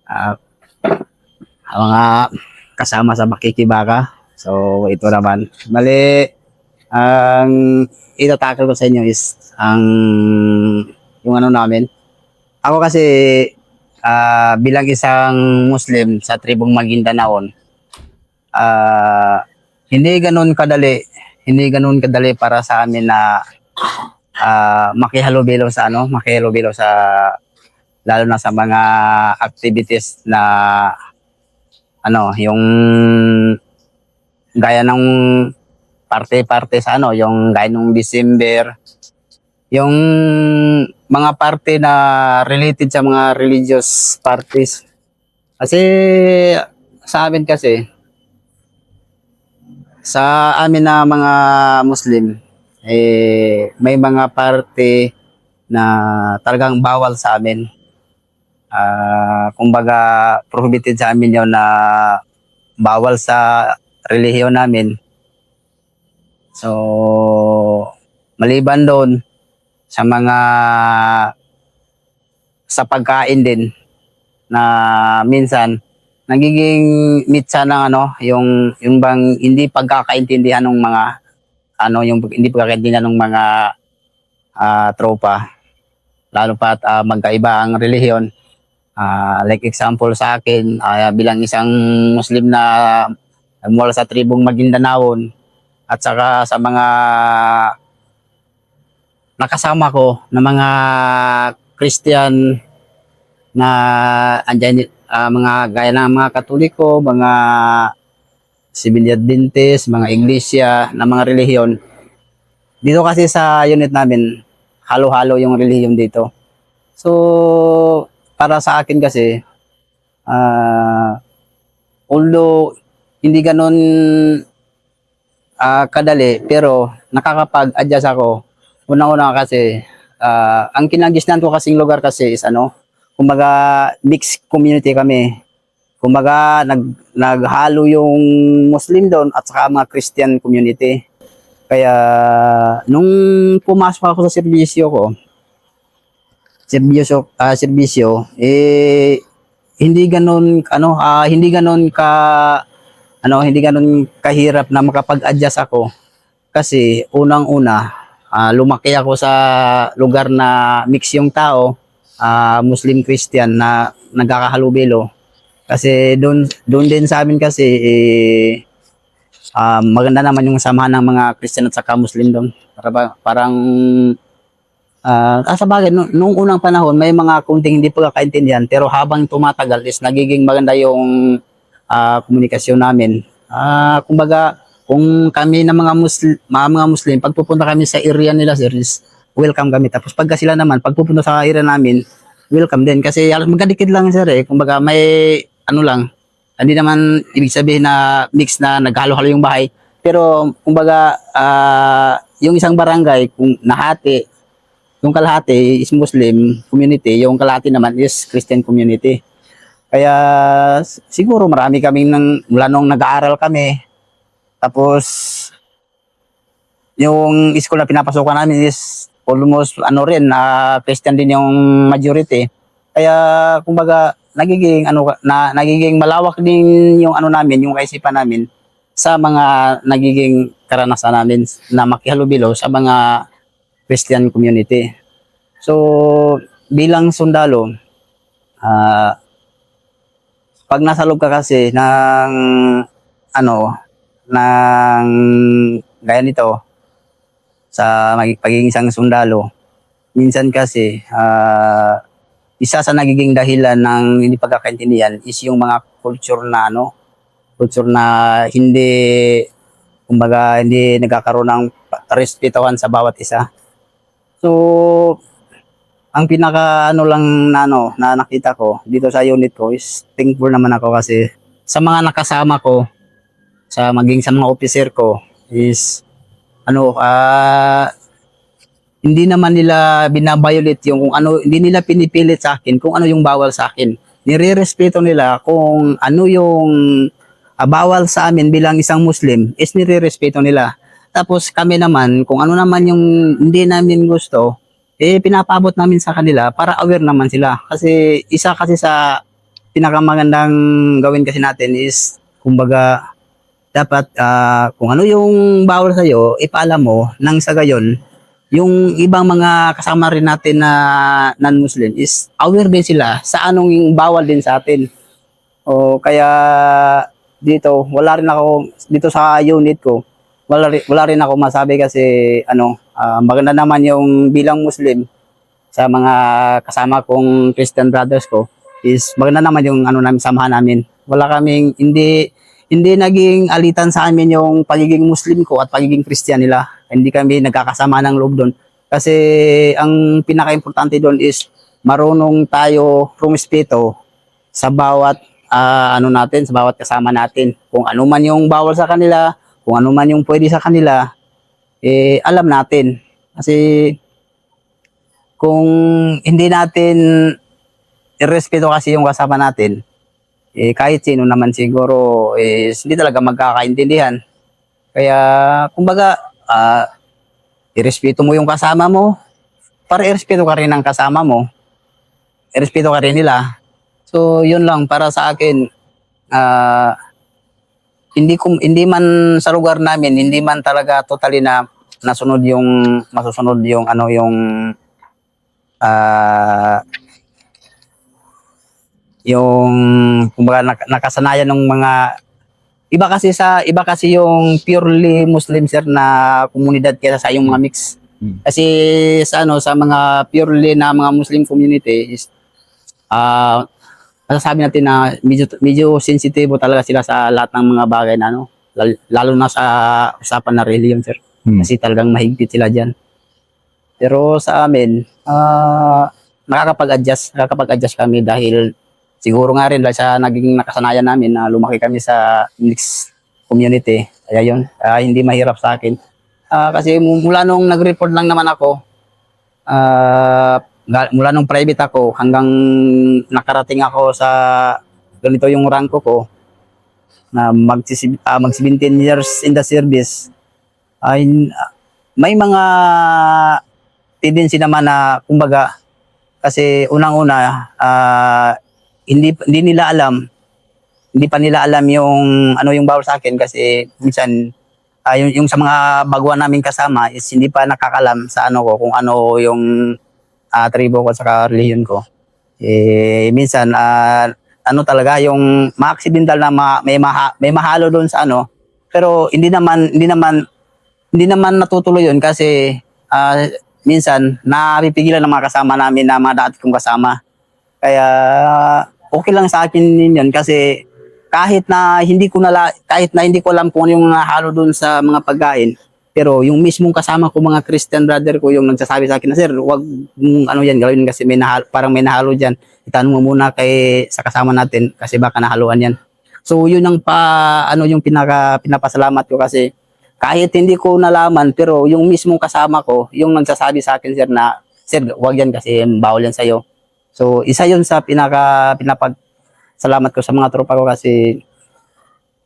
ah, mga kasama sa makikibaka. So ito naman, mali ang itatakal ko sa inyo is ang yung ano namin. Ako kasi bilang isang Muslim sa tribong Maguindanaon, ah hindi ganoon kadali, hindi ganoon kadali para sa amin na makihalubilo sa makihalubilo sa lalo na sa mga activities na yung gaya ng parte-parte sa yung gaya ng December, yung mga parte na related sa mga religious parties. Kasi sa amin kasi, sa amin na mga Muslim, may mga parte na talagang bawal sa amin. Kumbaga, prohibited sa amin yun na bawal sa relihiyon namin. So, maliban doon, sa pagkain din, na minsan, nagiging mitsa ng yung bang hindi pagkakaintindihan ng mga, yung hindi pagkakaintindihan ng mga tropa, lalo pat magkaiba ang relihiyon. Like example sa akin, bilang isang Muslim na mula sa tribong Maguindanaon at saka sa mga nakasama ko na mga Christian na andyan, mga gaya ng mga Katoliko, mga Seventh-day Adventist, mga iglesia na mga relihiyon. Dito kasi sa unit namin, halo-halo yung relihiyon dito. So, para sa akin kasi, although hindi ganun kadali, pero nakakapag-adjust ako. Unang-una kasi, ang kinagisnan ko kasing lugar kasi is kumbaga mixed community kami. Kumbaga naghalo yung Muslim doon at saka mga Christian community. Kaya nung pumasok ako sa serbisyo, hindi ganun hindi ganun kahirap na makapag-adjust ako kasi unang-una lumaki ako sa lugar na mix yung tao, Muslim Christian na nagkakahalubilo kasi doon din sa amin kasi maganda naman yung samahan ng mga Christian at saka Muslim doon. Parang sa bagay, noong unang panahon, may mga kunting hindi pagkakaintindihan, pero habang tumatagal is nagiging maganda yung komunikasyon namin. Kumbaga, kung kami na mga Muslim, pag pupunta kami sa area nila, sir, is welcome kami. Tapos pagka sila naman, pag pupunta sa area namin, welcome din. Kasi magkadikit lang, sir, Kumbaga, may lang, hindi naman ibig sabihin na mix na naghalo-halo yung bahay. Pero, kumbaga, yung isang barangay, kung nahati, yung kalahati is Muslim community, yung kalahati naman is Christian community. Kaya siguro marami kaming mula nung nag-aaral kami. Tapos yung school na pinapasokan namin is almost Christian din yung majority. Kaya kumbaga nagiging malawak din yung namin, yung kaisipan namin sa mga nagiging karanasan namin na makihalubilo sa mga Christian community. So, bilang sundalo, pag nasa loob ka kasi ng ng gaya nito sa pagiging isang sundalo, minsan kasi isa sa nagiging dahilan ng hindi pagkakaintindihan is yung mga culture na hindi nagkakaroon ng respetuhan sa bawat isa. So, ang pinaka lang na nakita ko dito sa unit ko is thankful naman ako kasi sa mga nakasama ko, sa mga officer ko is hindi naman nila binabiolate yung hindi nila pinipilit sa akin kung ano yung bawal sa akin. Nirerespeto nila kung ano yung bawal sa amin bilang isang Muslim is nirerespeto nila. Tapos kami naman, kung ano naman yung hindi namin gusto, pinapabot namin sa kanila para aware naman sila. Kasi isa kasi sa pinakamagandang gawin kasi natin is, kumbaga, dapat kung ano yung bawal sa'yo, ipaalam mo nang sa gayon, yung ibang mga kasama rin natin na non-Muslim is aware din sila sa anong yung bawal din sa atin. O kaya dito, wala rin ako, dito sa unit ko, wala rin ako masabi kasi maganda naman yung bilang Muslim sa mga kasama kong Christian brothers ko is maganda naman yung namin samahan namin. Wala kaming hindi naging alitan sa amin yung pagiging Muslim ko at pagiging Christian nila. Hindi kami nagkakasama ng loob doon. Kasi ang pinaka-importante doon is marunong tayo rumispeto sa bawat natin, sa bawat kasama natin. Kung ano man yung bawal sa kanila, kung ano man yung pwede sa kanila, alam natin. Kasi kung hindi natin irespeto kasi yung kasama natin, kahit sino naman siguro hindi talaga magkakaintindihan. Kaya kumbaga irespeto mo yung kasama mo para irespeto ka rin ng kasama mo, irespeto ka rin nila. So yun lang para sa akin. Hindi man sa lugar namin, hindi man talaga totally na masusunod yung yung kumbaga nakasanayan ng mga iba kasi yung purely Muslim sir na komunidad kaysa sa yung mga mix. Kasi sa mga purely na mga Muslim community is masasabi natin na medyo sensitibo talaga sila sa lahat ng mga bagay na lalo na sa usapan na religion sir. Kasi talagang mahigpit sila diyan. Pero sa amin nakakapag-adjust kami dahil siguro nga rin dahil sa naging nakasanayan namin na lumaki kami sa mixed community. Kaya yun, hindi mahirap sa akin. Kasi mula nung nag-report lang naman ako, mula nung private ako hanggang nakarating ako sa ganito yung rank ko na mag 17 years in the service, ay may mga tendency naman na kumbaga kasi unang-una hindi pa nila alam yung yung bawal sa akin kasi minsan yung sa mga baguhan naming kasama is hindi pa nakakalam sa ko kung ano yung tribo ko sa religion ko. Minsan talaga yung ma-accidental na may mahalo doon sa pero hindi naman natutuloy yun kasi minsan napipigilan ng mga kasama namin na mga dati kong kasama. Kaya okay lang sa akin yun kasi kahit na hindi ko alam kung ano yung halo doon sa mga pagkain, pero yung mismong kasama ko mga Christian brother ko yung nagsasabi sa akin na sir, wag yan gawin kasi parang may nahalo diyan. Itanong mo muna sa kasama natin kasi baka nahaluan yan. So yun ang yung pinapasalamat ko kasi kahit hindi ko nalaman pero yung mismong kasama ko yung nagsasabi sa akin sir na sir, wag yan kasi bawal yan sa'yo. So isa yun sa pinapasalamat ko sa mga tropa ko kasi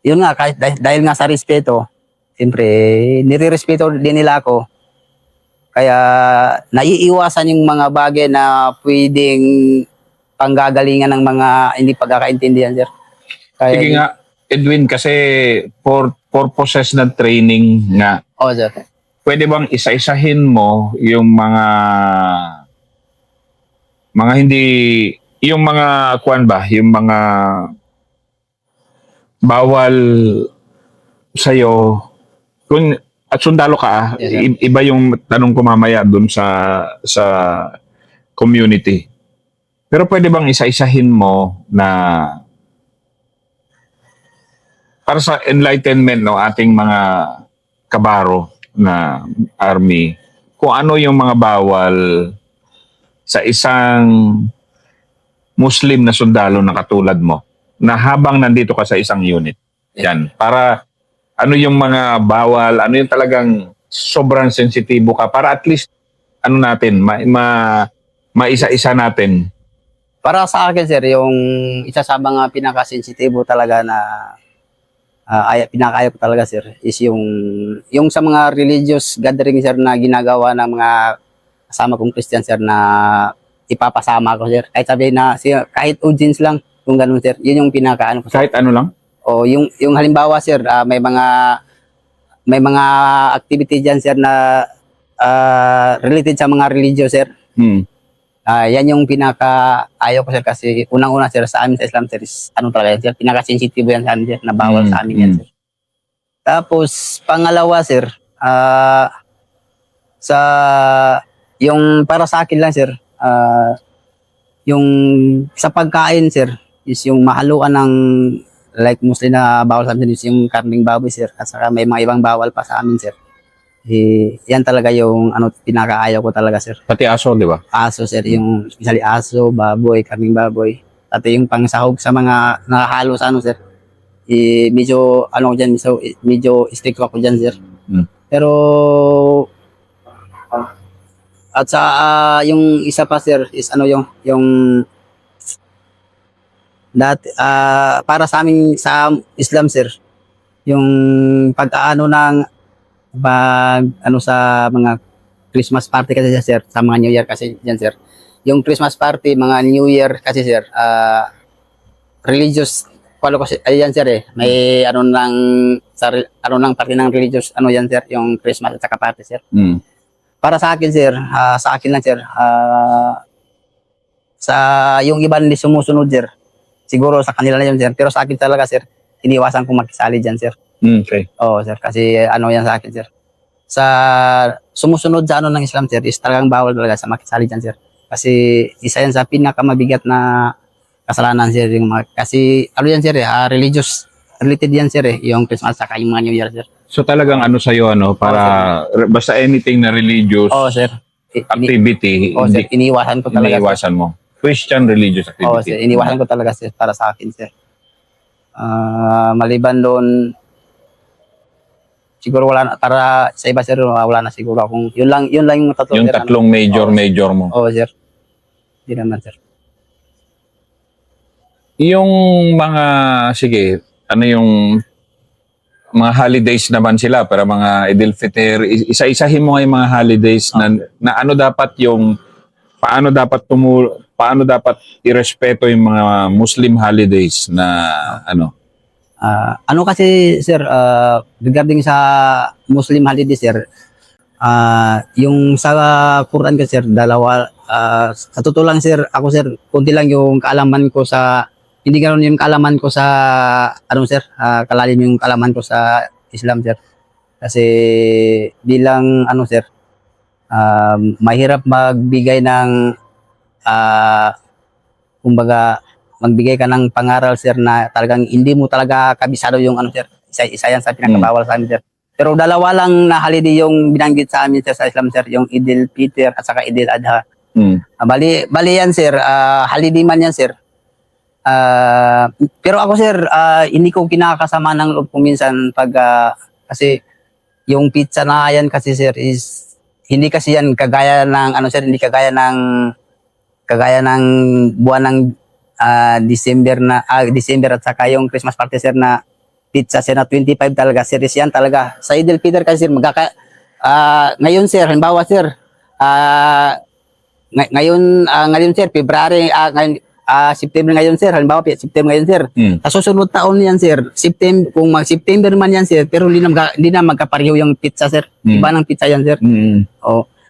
yun nga kahit dahil nga sa respeto, siyempre nire-respeto din nila ako. Kaya naiiwasan yung mga bagay na pwedeng panggagalingan ng mga hindi pagkakaintindihan sir. Kaya, sige nga Edwin kasi for purposes ng training nga. Sir. Pwede bang isa-isahin mo yung mga hindi yung mga yung mga bawal sa'yo kung at sundalo ka yes, iba yung tanong ko mamaya dun sa community. Pero pwede bang isa-isahin mo na para sa enlightenment ating mga kabaro na army kung ano yung mga bawal sa isang Muslim na sundalo na katulad mo na habang nandito ka sa isang unit. Yan. Para ano yung mga bawal, ano yung talagang sobrang sensitibo ka para at least natin, maisa-isa natin. Para sa akin sir, yung isa sa mga pinaka-sensitibo talaga na pinakaayaw ko talaga sir is yung sa mga religious gathering sir na ginagawa ng mga kasama kong Christian sir na ipapasama ko sir. Kahit sabihin na kahit audience lang, Kung ganun sir, yun yung pinakaano ko sir. Kahit ano lang? O yung halimbawa sir, may mga activity diyan sir na related sa mga religious sir. Hmm. Yan yung pinaka ayaw ko sir kasi unang-una sir sa amin sa Islam sir is ano talaga yan, sir, pinaka-sensitive yan sa amin sir, na bawal sa amin yan sir. Tapos pangalawa sir, sa yung para sa akin lang sir, yung sa pagkain sir is yung mahaluan ng like Muslim na bawal sa amin is yung karning baboy sir, at saka may mga ibang bawal pa sa amin sir. Yan talaga yung ano pinakaayaw ko talaga sir. Pati aso, di ba? Aso sir, yung especially aso, baboy, karning baboy. At yung pangsahog sa mga nakahalo sa ano sir. Medyo ano ko dyan, medyo strict ako dyan sir. Pero at sa yung isa pa sir is ano yung para sa amin sa Islam sir, yung pag-aano ng ano sa mga Christmas party kasi sir, sa mga New Year kasi yan sir. Yung Christmas party, mga New Year kasi sir, religious follow kasi ayan sir may ano nang ano nang party ng religious ano yan sir, yung Christmas at saka party sir. Para sa akin sir, sa akin lang sir, sa yung iba hindi sumusunod sir, siguro sa kanila na yun sir, pero sa akin talaga sir, iniwasan kong makisali dyan sir. Okay. Oo sir, kasi ano yan sa akin sir. Sa sumusunod sa ano ng Islam sir, is talagang bawal talaga sa makisali dyan sir. Kasi isa yan sa pinakamabigat na kasalanan sir. Kasi ano yan sir religious related yan sir yung Christmas saka yung mga New Year sir. So talagang ano sa'yo, para basta anything na religious Oo sir. activity, Oo sir, iniwasan ko talaga. iniiwasan mo. Christian religious Oo activity. sir, iniwasan ko talaga sir para sa akin sir. Maliban doon, siguro wala na, para sa iba sir, wala na siguro akong, yun lang yung tatlo Yung sir, tatlong major mo. Oo sir. Hindi naman sir. Yung mga, sige, ano yung mga holidays naman sila para mga Idil Fitr, isa-isahin mo nga yung mga holidays na ano dapat yung, paano dapat irespeto yung mga Muslim holidays na ano? Ano kasi sir, regarding sa Muslim holiday sir, yung sa Quran kasi sir, dalawa, sa totoo lang sir, ako sir, kunti lang yung kaalaman ko sa, hindi ganoon yung kaalaman ko sa, ano sir, kalalim yung kaalaman ko sa Islam sir. Kasi bilang ano sir, mahirap magbigay ng, kumbaga, magbigay ka ng pangaral sir na talagang hindi mo talaga kabisado yung ano sir, isa yan sa pinakabawal sa amin sir. Pero dalawa lang na holiday yung binanggit sa amin sir sa Islam sir, yung Idil Fitr at saka Idil Adha. Bali yan sir, holiday man yan sir. Pero ako sir, hindi ko kinakasama ng loob ko minsan pag kasi yung pizza na yan kasi sir is hindi kasi yan kagaya ng ano sir, hindi kagaya ng buwan ng December at saka yung Christmas party sir na pizza sir na 25 talaga sir, is yan talaga sa Idil Fitr kasi sir ngayon sir, halimbawa sir, ngayon sir February, September ngayon sir, halimbawa September ngayon sir, sa susunod taon yan sir, September, kung mag-September man yan sir, pero hindi na magkapareho yung pizza sir, iba ng pizza yan sir.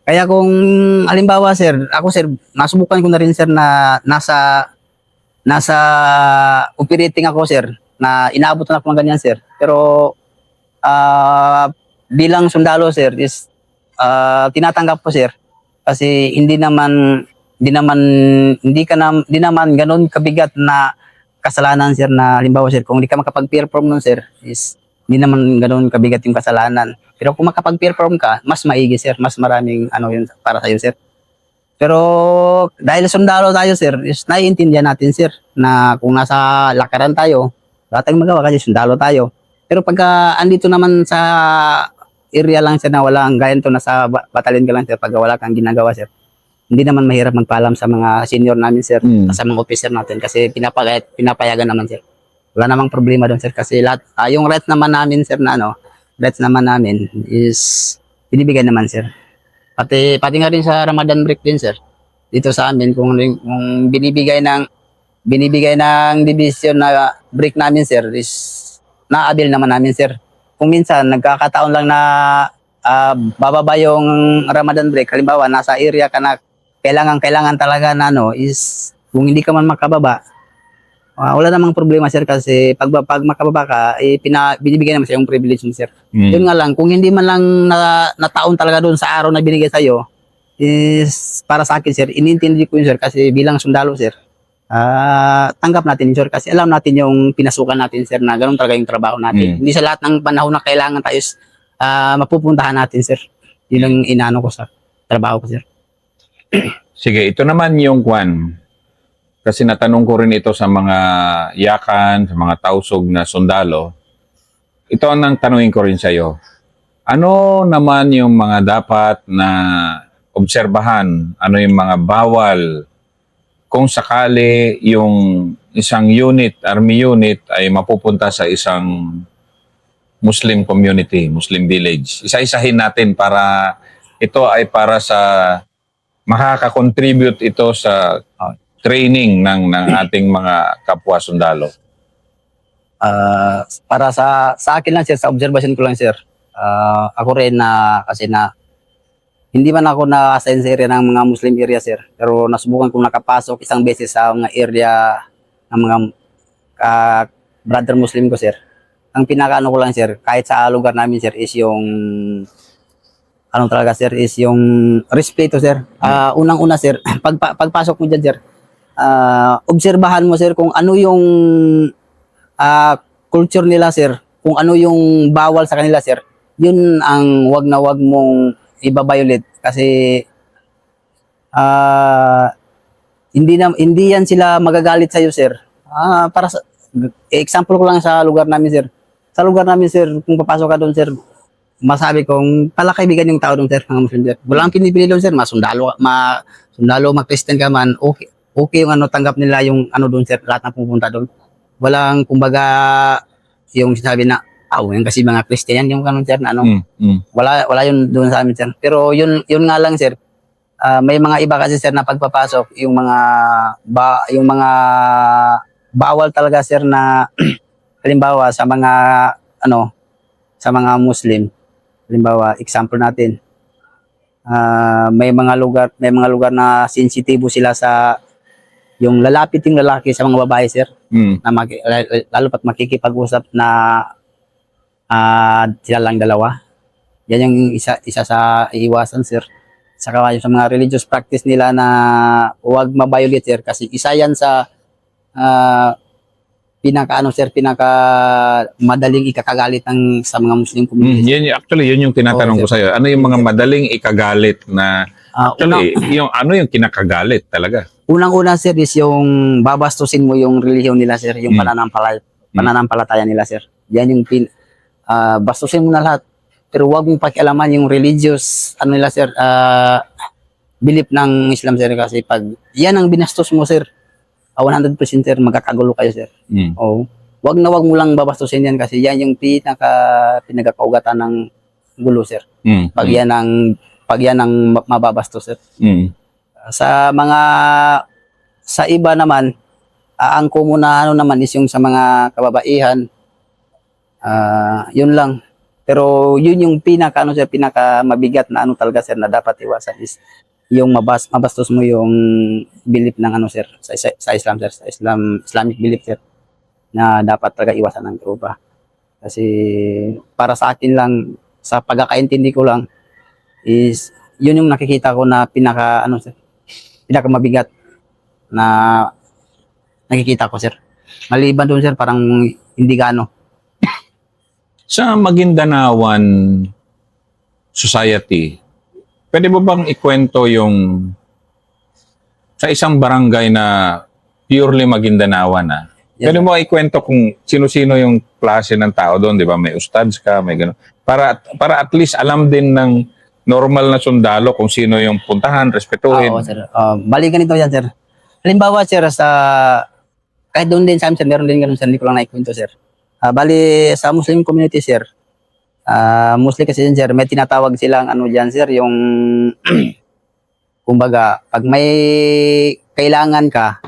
Kaya kung halimbawa sir, ako sir, nasubukan ko na rin sir na nasa operating ako sir, na inaabot na ako ng ganyan sir, pero bilang sundalo sir is tinatanggap ko sir, kasi hindi naman ganoon kabigat na kasalanan sir, na halimbawa sir, kung hindi ka makapag-perform nun sir, is hindi naman ganoon kabigat yung kasalanan. Pero kung makapag-perform ka, mas maigi sir, mas maraming ano yun para sa iyo sir. Pero dahil sundalo tayo sir, is naiintindihan natin sir na kung nasa lakaran tayo, wala tayong magawa kasi sundalo tayo. Pero pagka andito naman sa area lang sir na walang ganito, nasa batalyon ka lang sir, pag wala kang ginagawa sir, hindi naman mahirap magpaalam sa mga senior namin sir, sa mga officer natin, kasi pinapayagan naman sir. Wala namang problema doon sir, kasi lahat, yung rights naman namin sir na rights naman namin is binibigay naman sir. Pati nga rin sa Ramadan break din sir, dito sa amin, kung binibigay ng binibigay ng division na break namin sir is na-avail naman namin sir. Kung minsan nagkakataon lang na bababa yung Ramadan break, halimbawa nasa area ka na kailangan talaga na is kung hindi ka man makababa, wala namang problema sir kasi pag makababa ka, binibigay naman sa yung privilege mo sir. Yun nga lang, kung hindi man lang nataon talaga doon sa araw na binigay sa'yo, is para sa akin sir, inintindi ko yun sir kasi bilang sundalo sir, tanggap natin yun sir kasi alam natin yung pinasukan natin sir na ganun talaga yung trabaho natin. Hindi sa lahat ng panahon na kailangan tayo mapupuntahan natin sir. Yun ang inaano ko sa trabaho ko sir. Sige, ito naman yung kwan. Kasi natanong ko rin ito sa mga yakan, sa mga tausog na sundalo. Ito ang tanungin ko rin sa iyo. Ano naman yung mga dapat na obserbahan? Ano yung mga bawal kung sakali yung isang unit, army unit ay mapupunta sa isang Muslim community, Muslim village? Isa-isahin natin para ito ay para sa makaka-contribute ito sa training ng ating mga kapwa sundalo. Para sa akin lang sir, sa observation ko lang sir, ako rin na kasi na hindi man ako na-assign sa area ng mga Muslim area sir, pero nasubukan kong nakapasok isang beses sa mga area ng mga brother Muslim ko sir. Ang pinakaano ko lang sir, kahit sa lugar namin sir, is yung ano talaga sir, is yung respeto sir. Unang-una sir, pagpasok mo dyan sir, obserbahan mo sir kung ano yung culture nila sir, kung ano yung bawal sa kanila sir, yun ang wag na wag mong ibabiolate kasi hindi yan sila magagalit sa iyo sir. Para sa example ko lang sa lugar namin sir. Sa lugar namin sir, kung papasok ka doon sir, masabi kong palakaibigan yung tao doon sir, mga Muslim sir. Walang pinipili doon sir, sundalo, ma-Christian ka man, okay yung tanggap nila yung doon sir, lahat na pupunta doon. Walang kumbaga yung sinabi na yan kasi mga Christian yan yung sir na wala yun doon sa amin sir. Pero yun nga lang sir, may mga iba kasi sir na pagpapasok yung mga bawal talaga sir na halimbawa sa mga sa mga Muslim, halimbawa example natin, may mga lugar na sensitibo sila sa yung lalapit yung lalaki sa mga babae sir, na lalo pat makikipag-usap na sila lang dalawa. Yan yung isa sa iiwasan sir. Saka yung sa mga religious practice nila na huwag mabiolate sir kasi isa yan sa pinaka madaling ikakagalit sa mga Muslim community. Yun yung tinatanong ko sa iyo. Ano yung mga madaling ikagalit na ano yung kinakagalit talaga? Unang-una sir is yung babastusin mo yung relihiyon nila sir, yung pananampalataya nila sir. Yan yung bastusin mo na lahat. Pero wag mong pakialaman yung religious nila sir, belief ng Islam sir kasi pag yan ang binastos mo sir, 100% sir magkakagulo kayo sir. Wag na wag mo lang babastusin yan kasi yan yung pinagkaugatan ng gulo sir. Pag yan ang mababastos sir. Sa iba naman, ang kumuna naman is yung sa mga kababaihan, yun lang. Pero yun yung pinaka mabigat na talaga sir na dapat iwasan is yung mabastos mo yung belief ng sir sa Islam sir, sa Islamic belief sir na dapat talaga iwasan ng tropa. Kasi para sa akin lang, sa pagkakaintindi ko lang is yun yung nakikita ko na pinaka mabigat na nakikita ko sir. Maliban doon sir, parang hindi gaano. Sa Magindanaoan society, pwede mo bang ikwento yung sa isang barangay na purely Magindanaoan na? Yes, Pwede mo ikwento kung sino-sino yung klase ng tao doon, di ba? May ustads ka, may gano'n. Para at least alam din ng normal na sundalo kung sino yung puntahan, respetuhin. Oo sir. Bali ganito yan sir. Halimbawa sir, kahit doon din sa amin sir, meron din ganun sir, hindi ko lang naikwento sir. Bali sa Muslim community sir, mostly kasi yun sir, may tinatawag silang dyan sir, yung kumbaga, pag may kailangan ka,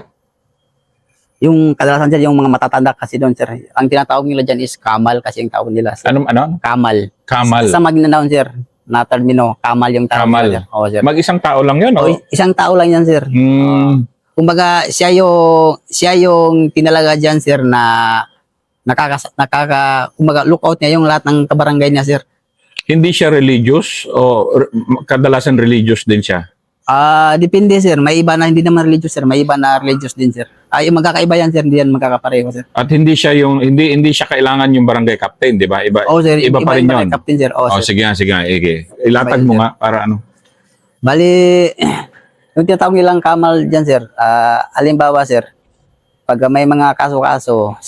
Yung kadalasan sir, yung mga matatanda kasi doon sir, ang tinatawag nila dyan is kamal kasi yung tawag nila sir. Ano? Kamal. Kamal. Sa Maguindanao sir, na termino, kamal yung tawag Kamal. nila sir. Oo sir. Mag-isang tao lang yun, O, isang tao lang yan sir. Kumbaga, siya yung tinalaga dyan sir na kumbaga lookout niya yung lahat ng kabarangay niya sir. Hindi siya religious o kadalasan religious din siya? Depende sir, may iba na hindi naman religious sir, may iba na religious din sir. Yung magkakaiba yan sir, hindi yan magkakapareho sir. At hindi siya hindi siya kailangan yung barangay captain, di ba? Iba, Oo sir, iba pa rin yun. Captain sir. Oo sir. Sige. Ilatag Iba mo yun, nga para ano. Bali, yung tinatawag nilang kamal dyan sir, halimbawa sir, pag may mga kaso-kaso,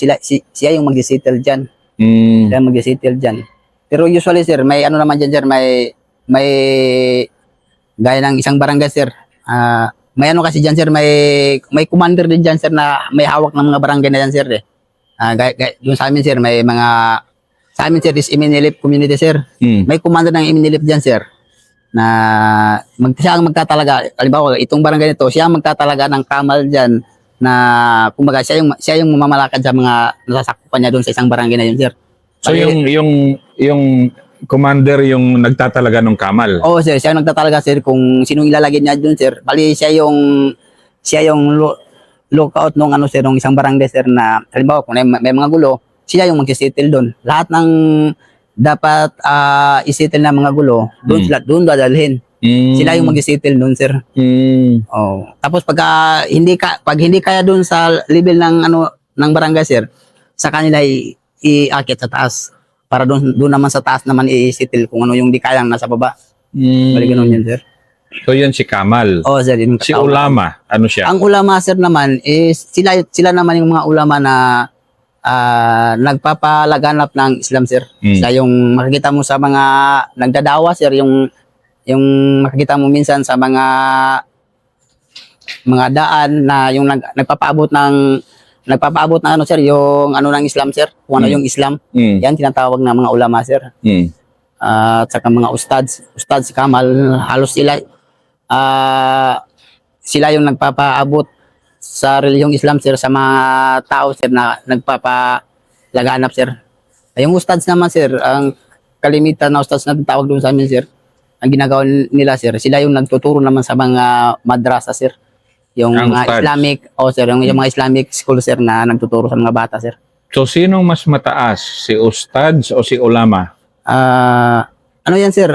siya yung mag-settle dyan. Siya yung mag-settle dyan. Pero usually sir, may ano naman dyan sir, may gaya ng isang barangay sir. May ano kasi dyan sir, may commander din dyan sir na may hawak ng mga barangay na dyan sir eh. Doon sa amin sir, sa amin sir is Iminilip community sir. May commander ng Iminilip dyan sir na siya ang magtatalaga. Halimbawa, itong barangay nito, siya ang magtatalaga ng kamal dyan na kumbaga siya yung mamamalakad sa mga nasasakupan niya doon sa isang barangay na yun sir. So yung commander yung nagtatalaga ng kamal. Oo sir, siya yung nagtatalaga sir kung sinong ilalagay niya doon sir. Bali siya yung lookout nung ano sir, nung isang barangay sir na halimbawa kung may mga gulo, siya yung magsisettle doon. Lahat ng dapat isettle na mga gulo, doon dadalhin. Sila yung magsisettle doon sir. Oh. Tapos pag hindi kaya doon sa level ng barangay sir, sa kanila iaakit sa taas. Para doon naman sa taas naman i-settle kung ano yung di kayang nasa baba. Bali ganun yun, sir. So yan si Kamal. Oo, sir. Si ulama, ano siya? Ang ulama, sir, naman is sila naman yung mga ulama na nagpapalaganap ng Islam, sir. Sila yung makikita mo sa mga nagdadawa, sir, yung makikita mo minsan sa mga daan na yung nagpapaabot ng ano sir, yung ano ng Islam sir, kung ano yung Islam. Yan tinatawag na mga ulama sir. At saka mga ustads si Kamal, halos sila yung nagpapaabot sa reliyong Islam sir sa mga tao sir na nagpapalaganap sir. Yung ustads naman sir, ang kalimitan na ustads na tawag doon sa amin sir, ang ginagawa nila sir, sila yung nagtuturo naman sa mga madrasa sir. Yung mga Islamic, sir, yung mga Islamic school sir na nagtuturo sa mga bata sir. So sinong mas mataas, si ustads o si ulama? Ano yan sir?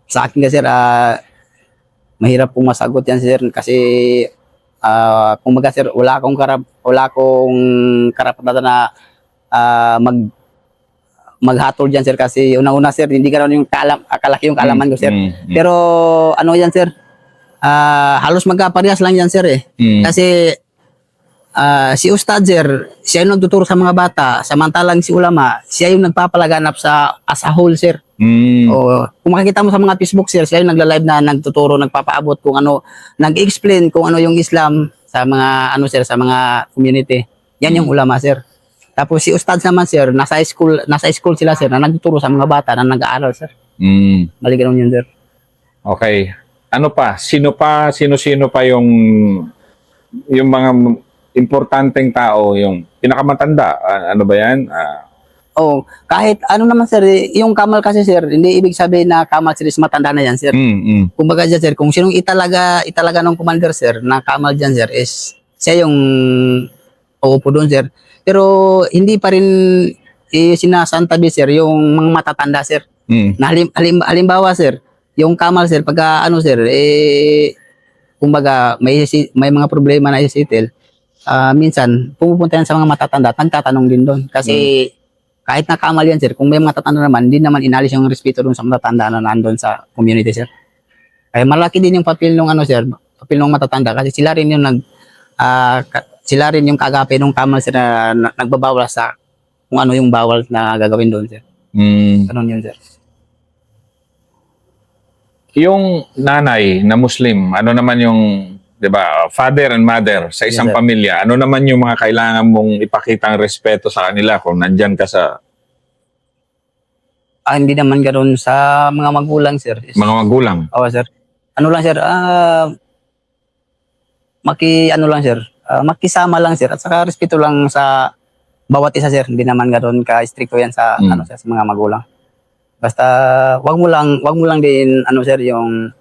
Sa akin kasi sir, mahirap pong masagot yan sir kasi kumbaga sir, wala akong karapatan na maghatol dyan sir kasi una-una sir, hindi ganoon yung kalaki yung kaalaman ko sir. Pero ano yan sir? Halos magkaparehas lang yan sir eh. Kasi si Ustad sir, siya yung nagtuturo sa mga bata, samantalang si ulama, siya yung nagpapalaganap as a whole sir. O, kung makikita mo sa mga Facebook sir, siya yung nagla-live na nagtuturo, nagpapaabot kung ano, nag-explain kung ano yung Islam sa mga ano sir, sa mga community. Yan yung ulama sir. Tapos si Ustad naman sir, nasa school sila sir, na nagtuturo sa mga bata na nag-aaral sir. Bali ganun yun sir. Okay. Ano pa? Sino pa yung mga importanteng tao, yung pinakamatanda? Ano ba yan? Kahit ano naman sir, yung Kamal kasi sir, hindi ibig sabihin na Kamal sir is matanda na yan sir. Kumbaga dyan sir, kung sinong italaga ng commander sir, na Kamal dyan sir, is siya yung uupo doon sir. Pero hindi pa rin sinasantabi sir, yung mga matatanda sir. Na halimbawa sir, yung Kamal sir, pagka ano sir, kumbaga may mga problema na i-settle, minsan pumupunta yan sa mga matatanda, nagtatanong din doon. Kasi kahit na Kamal yan sir, kung may mga matatanda naman, hindi naman inalis yung respeto doon sa matatanda na nandun sa community sir. Kaya malaki din yung papel ng ano sir, papel ng matatanda kasi sila rin yung sila rin yung kagapi ng Kamal sir na nagbabawal sa kung ano yung bawal na gagawin doon sir. Ganun yun sir. Yung nanay na Muslim, ano naman yung, 'di ba, father and mother sa isang Yes, sir. pamilya, ano naman yung mga kailangan mong ipakitang respeto sa kanila kung nandyan ka sa Hindi naman ganoon sa mga magulang sir. mga magulang? Oo sir. Ano lang sir, ano lang sir, makisama lang sir, at saka respeto lang sa bawat isa sir. Hindi naman ganoon ka-stricto yan sa ano sir, sa mga magulang. Basta wag mo lang din ano sir, yung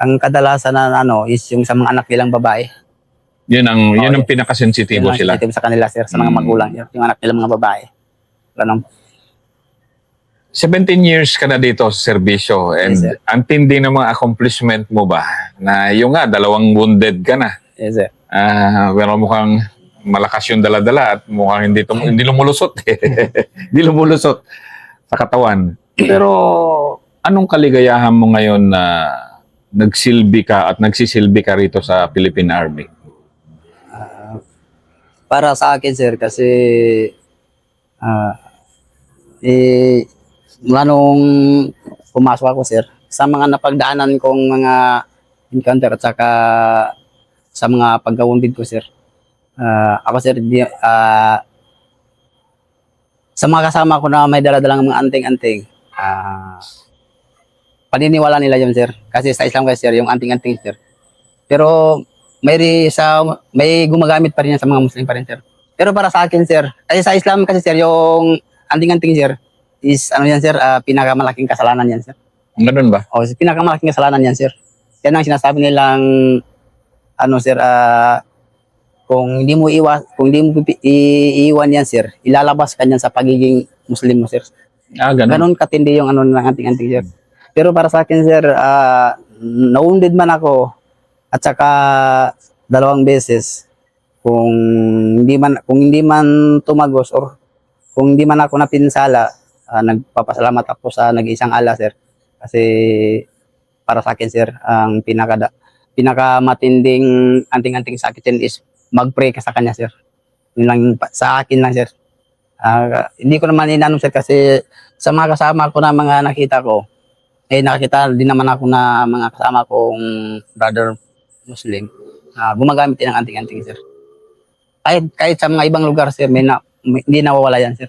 ang kadalasan na ano is yung sa mga anak nilang babae. Yun ang pinakasensitibo Yun ang sila. sensitive sa kanila sir, sa mga magulang, yung anak nilang mga babae. Ganun. 17 years ka na dito sa serbisyo, and Yes, sir. ang tindi ng mga accomplishment mo ba na yung nga, 2 wounded ka na. Yes sir. Pero mukhang malakas yung dala-dala at mukhang hindi lumulusot. Hindi lumulusot sa katawan. Pero anong kaligayahan mo ngayon na nagsilbi ka at nagsisilbi ka rito sa Philippine Army? Para sa akin sir, kasi mula nung pumasok ako sir, sa mga napagdaanan kong mga encounter at saka sa mga pagka-wounded ko sir, ako sir, sa mga kasama ko na may daladalang mga anting-anting, paniniwala nila yun sir. Kasi sa Islam kasi sir, yung anting-anting sir. Pero may gumagamit pa rin yan sa mga Muslim pa rin sir. Pero para sa akin sir, kasi sa Islam kasi sir, yung anting-anting sir, is ano yan sir, pinakamalaking kasalanan yan sir. Ganun ba? O, pinakamalaking kasalanan yan sir. Yan ang sinasabi nilang ano sir, kung hindi mo iiwan yan sir, ilalabas ka niyan sa pagiging Muslim mo sir. Ganun. Ganon katindi yung ano ng anting-anting sir. Pero para sa akin sir, na-wounded man ako at saka 2 beses, kung hindi man tumagos or kung hindi man ako napinsala, nagpapasalamat ako sa nag-iisang Allah sir. Kasi para sa akin sir, ang pinakamatinding anting-anting sa akin is mag-pray ka sa kanya sir. Yun lang sa akin lang sir. Hindi ko naman inanong sir, kasi sa mga kasama ko na mga nakita ko, nakakita din naman ako na mga kasama kong brother Muslim, gumagamit din ng anting-anting sir. Kahit sa mga ibang lugar sir, hindi nawawala yan sir.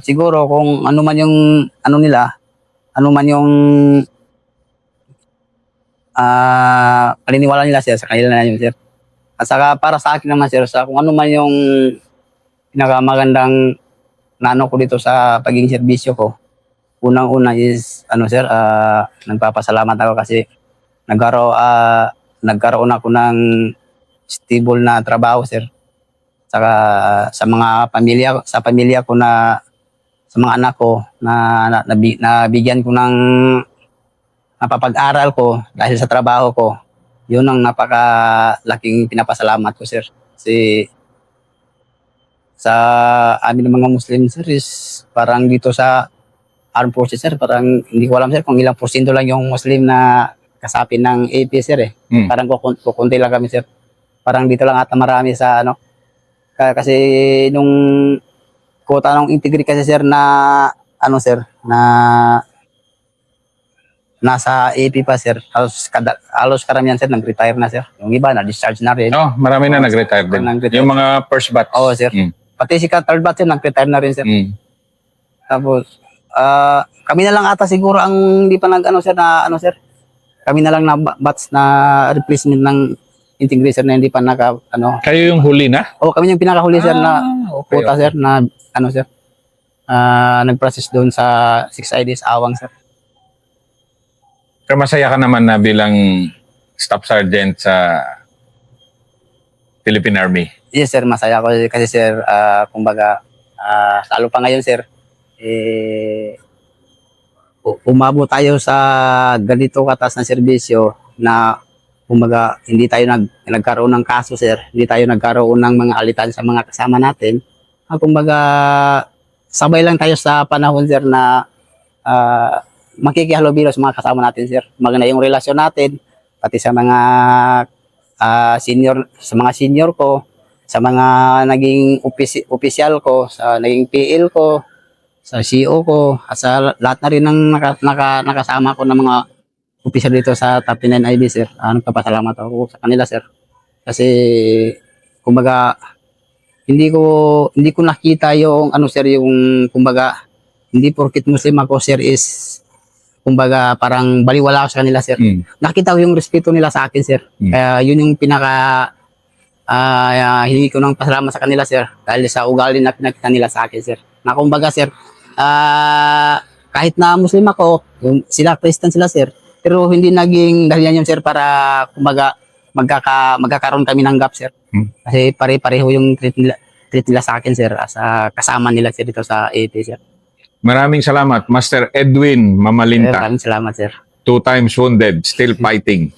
Siguro kung ano man yung ano nila, ano man yung paniniwala nila sir, sa kanila na yun sir. At saka para sa akin naman sir, kung ano man yung pinakamagandang naano ko dito sa pagiging serbisyo ko, unang-una is ano sir, nagpapasalamat ako kasi nagkaroon ako ng stable na trabaho sir. Saka sa pamilya ko na sa mga anak ko na nabigyan ko ng napapag-aral ko dahil sa trabaho ko. Yun ang napakalaking pinapasalamat ko sir. Kasi sa amin ng mga Muslim sir is parang dito sa armed forces sir, parang hindi ko alam sir kung ilang porsyento lang yung Muslim na kasapin ng AP sir eh. Parang kukunti lang kami sir. Parang dito lang ata marami sa ano. Kasi nung quota ng integrity kasi sir na ano sir, na nasa AP pa sir, halos karamihan sir nag-retire na sir. Yung iba na discharge na rin. Marami na nag-retire din. Nag-retire. Yung mga first batch. Oo sir. Pati si third batch sir nag-retire na rin sir. Tapos kami na lang ata siguro ang hindi pa nag-ano sir na ano sir. Kami na lang na batch na replacement ng integrator na hindi pa ano. Kayo yung huli na? Kami yung pinakahuli sir na okay, quota sir na ano sir. Nag-process doon sa 6 IDs Awang sir. Pero masaya ka naman na bilang staff sergeant sa Philippine Army. Yes sir, masaya ako kasi sir, kumbaga, lalo pa ngayon sir, umabot tayo sa ganito katas na serbisyo na kumbaga hindi tayo nagkaroon ng kaso sir, hindi tayo nagkaroon ng mga alitan sa mga kasama natin. Kumbaga, sabay lang tayo sa panahon sir na makikihalubilo sa mga kasama natin sir. Maganda yung relasyon natin, pati sa mga senior ko, sa mga naging opisyal ko, sa naging PL ko, sa CO ko, at sa lahat na rin ng nakasama ko ng mga opisyal dito sa Top 9 IB sir. Nagpapasalamat ako sa kanila sir. Kasi kumbaga hindi ko nakita yung ano sir, yung kumbaga hindi porket Muslim ako sir is kumbaga parang baliwala ako sa kanila, sir. Nakita ko yung respeto nila sa akin, sir. Kaya yun yung pinaka hingi ko ng pasalamat sa kanila, sir. Dahil sa ugali na pinakita nila sa akin, sir. Na kumbaga, sir, kahit na Muslim ako, sila Christian sila, sir. Pero hindi naging dahilan yun, sir, para kumbaga magkakaroon kami ng gap, sir. Kasi pare-pareho yung treat nila sa akin, sir, as kasama nila, sir, dito sa AP, sir. Maraming salamat, Master Edwin Sir, Mamalinta. maraming salamat, sir. 2 times wounded, still fighting.